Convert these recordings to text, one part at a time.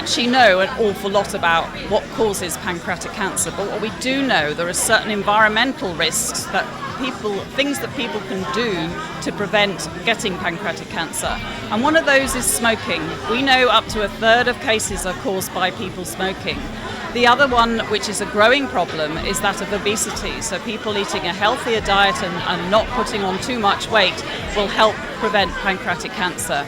actually know an awful lot about what causes pancreatic cancer, but what we do know, there are certain environmental risks that things that people can do to prevent getting pancreatic cancer. And one of those is smoking. We know up to a third of cases are caused by people smoking. The other one, which is a growing problem, is that of obesity. So people eating a healthier diet and not putting on too much weight will help prevent pancreatic cancer.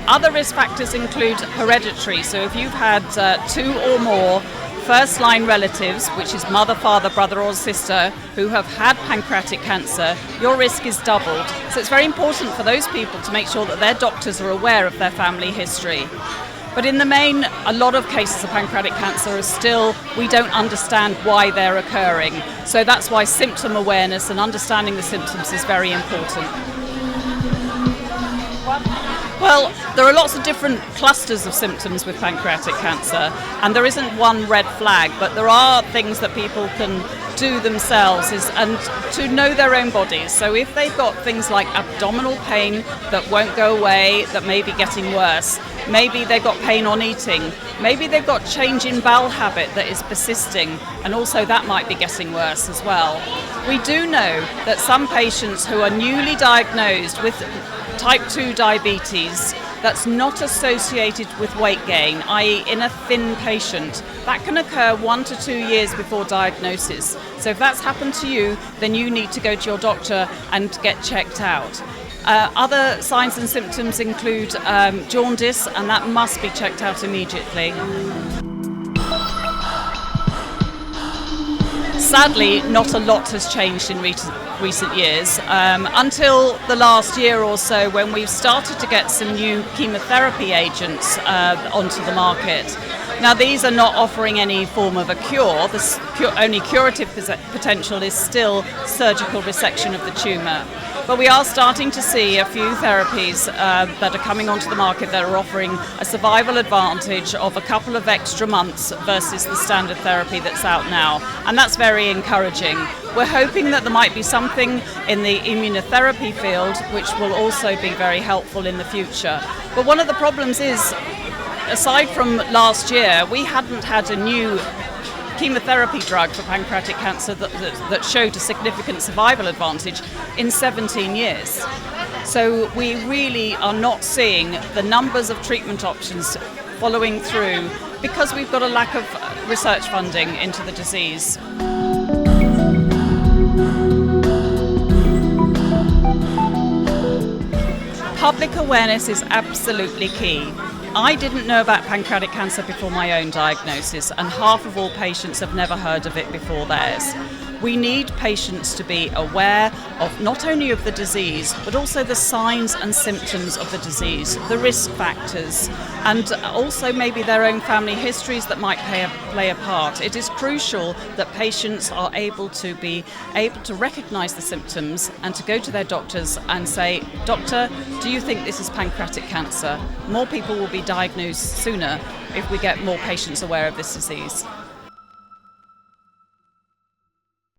Other risk factors include hereditary. So if you've had 2 or more first-line relatives, which is mother, father, brother or sister, who have had pancreatic cancer, your risk is doubled. So it's very important for those people to make sure that their doctors are aware of their family history. But in the main, a lot of cases of pancreatic cancer are still, we don't understand why they're occurring. So that's why symptom awareness and understanding the symptoms is very important. Well, there are lots of different clusters of symptoms with pancreatic cancer, and there isn't one red flag, but there are things that people can do themselves and to know their own bodies. So if they've got things like abdominal pain that won't go away, that may be getting worse, maybe they've got pain on eating, maybe they've got change in bowel habit that is persisting, and also that might be getting worse as well. We do know that some patients who are newly diagnosed with type 2 diabetes that's not associated with weight gain, i.e. in a thin patient, that can occur 1 to 2 years before diagnosis. So if that's happened to you, then you need to go to your doctor and get checked out. Other signs and symptoms include jaundice, and that must be checked out immediately. Sadly, not a lot has changed in recent years, until the last year or so when we've started to get some new chemotherapy agents onto the market. Now, these are not offering any form of a cure. The only curative potential is still surgical resection of the tumour. But we are starting to see a few therapies that are coming onto the market that are offering a survival advantage of a couple of extra months versus the standard therapy that's out now. And that's very encouraging. We're hoping that there might be something in the immunotherapy field which will also be very helpful in the future. But one of the problems is, aside from last year, we hadn't had a new chemotherapy drug for pancreatic cancer that showed a significant survival advantage in 17 years. So we really are not seeing the numbers of treatment options following through because we've got a lack of research funding into the disease. Public awareness is absolutely key. I didn't know about pancreatic cancer before my own diagnosis, and half of all patients have never heard of it before theirs. We need patients to be aware of not only of the disease, but also the signs and symptoms of the disease, the risk factors, and also maybe their own family histories that might play a part. It is crucial that patients are able to recognise the symptoms and to go to their doctors and say, "Doctor, do you think this is pancreatic cancer?" More people will be diagnosed sooner if we get more patients aware of this disease.